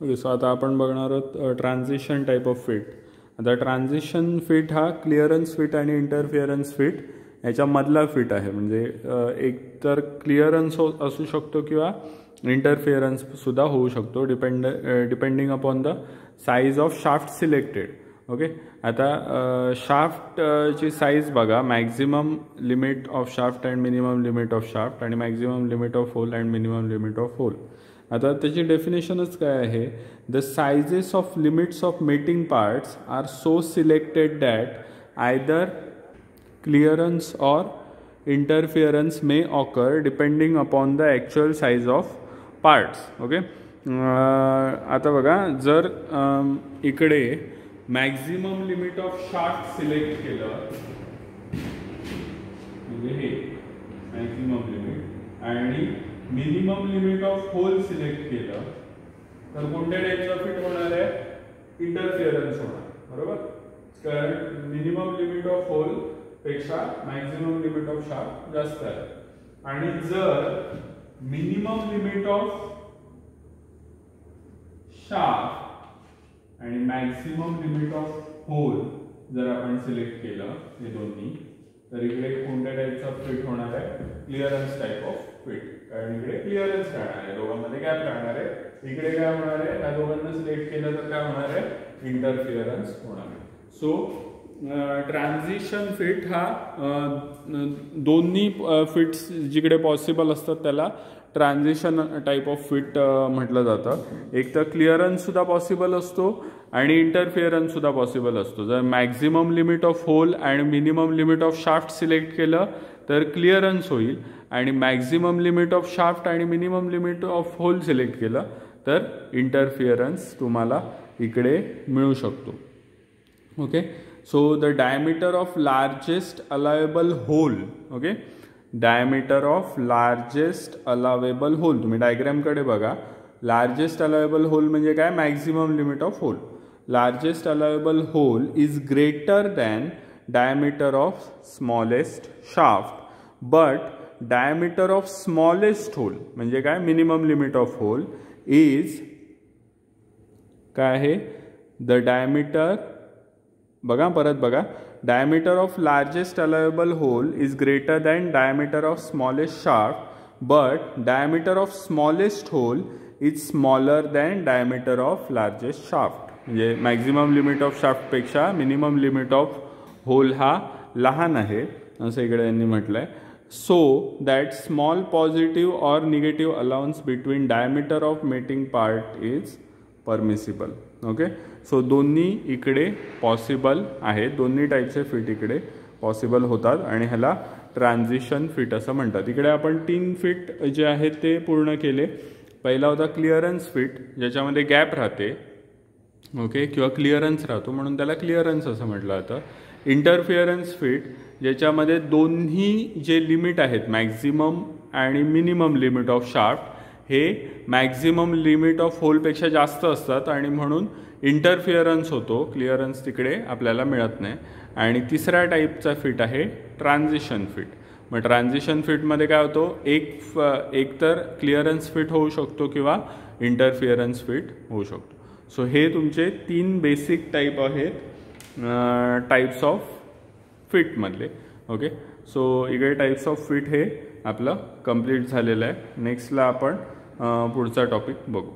Okay. So आता आपण बघणार आहोत ट्रान्झिशन टाईप ऑफ फिट. आता ट्रान्झिशन फिट हा क्लिअरन्स फिट आणि इंटरफिअरन्स फिट याच्यामधला फिट आहे. म्हणजे एक तर क्लिअरन्स असू शकतो किंवा इंटरफिअरन्ससुद्धा होऊ शकतो depending upon the size of shaft selected. Okay. आता शाफ्टची साईज बघा, maximum limit of shaft and minimum limit of shaft आणि maximum limit of hole and minimum limit of hole. आता त्याची डेफिनेशनच काय आहे? The sizes of limits of mating parts are so selected that either clearance or interference may occur depending upon the actual size of parts. Okay. आता बघा, जर इकडे maximum limit of shaft select केलं म्हणजे हे मॅक्झिमम लिमिट आणि minimum limit of hole select केलं तर कोणत्या टाईपचा फिट होणार आहे? इंटरफिअरन्स होणार. बरोबर. कारण मिनिमम लिमिट ऑफ होल पेक्षा मॅक्झिमम लिमिट ऑफ शाफ्ट जास्त आहे. आणि जर मिनिमम लिमिट ऑफ शाफ्ट आणि मॅक्झिमम लिमिट ऑफ होल जर आपण सिलेक्ट केलं हे दोन्ही, तर इकडे कोणत्या टाईपचा फिट होणार आहे? Clearance type of fit. कारण इकडे क्लिअरन्स राहणार आहे, दोघांमध्ये गॅप राहणार आहे. इकडे काय होणार आहे? या दोघांना सिलेक्ट केलं तर काय होणार आहे? इंटरफिअरन्स होणार आहे. सो ट्रान्झिशन फिट हा दोन्ही फिट्स जिकडे पॉसिबल असतात त्याला ट्रान्झिशन टाईप ऑफ फिट म्हटलं जातं. एक तर क्लिअरन्स सुद्धा पॉसिबल असतो आणि इंटरफिअरन्स सुद्धा पॉसिबल असतो. जर मॅक्झिमम लिमिट ऑफ होल आणि minimum limit of shaft select केलं तर क्लिअरन्स होईल आणि मॅक्झिमम लिमिट ऑफ शाफ्ट आणि minimum limit of hole select केलं तर इंटरफिअरन्स तुम्हाला इकडे मिळू शकतो. Okay. So the diameter of largest allowable hole. Okay. Diameter of largest allowable hole. तुम्ही डायग्रामकडे बघा. लार्जेस्ट अलावेबल होल म्हणजे काय? Maximum limit of hole. Largest allowable hole is greater than diameter of smallest shaft, but diameter of smallest hole म्हणजे काय? minimum limit of hole is काय आहे? the diameter, बघा परत बघा, diameter of largest allowable hole is greater than diameter of smallest shaft, but diameter of smallest hole is smaller than diameter of largest shaft. म्हणजे maximum limit of shaft पेक्षा minimum limit of hole हा लहान आहे असं इकडे यांनी म्हटलंय. So that small positive or negative allowance between diameter of mating part is permissible. Okay. So दोन्ही इकडे पॉसिबल आहे. दोन्ही टाईपचे फिट इकडे पॉसिबल होतात आणि ह्याला ट्रान्झिशन फिट असं म्हणतात. इकडे आपण 3 फिट जे आहेत ते पूर्ण केले. पहिला होता क्लिअरन्स फिट, ज्याच्यामध्ये गॅप राहते. ओके. किंवा क्लिअरन्स राहतो म्हणून त्याला क्लिअरन्स असं म्हटलं जातं. इंटरफिअरन्स फिट, ज्याच्यामध्ये दोन्ही जे लिमिट आहेत मॅक्झिमम आणि मिनिमम लिमिट ऑफ शाफ्ट हे मॅक्झिमम लिमिट ऑफ होलपेक्षा जास्त असतात आणि म्हणून इंटरफिअरन्स होतो. क्लिअरन्स तिकडे आपल्याला मिळत नाही. आणि तिसऱ्या टाईपचा फिट आहे ट्रान्झिशन फिट. मग ट्रान्झिशन फिटमध्ये काय होतो? एक तर क्लिअरन्स फिट होऊ शकतो किंवा इंटरफिअरन्स फिट होऊ शकतो. सो हे तुमचे 3 बेसिक टाईप आहेत टाईप्स ऑफ फिटमधले. ओके. सो इकडे टाईप्स ऑफ फिट हे आपलं कंप्लीट झालेलं आहे. नेक्स्टला आपण पुढचा टॉपिक बघू.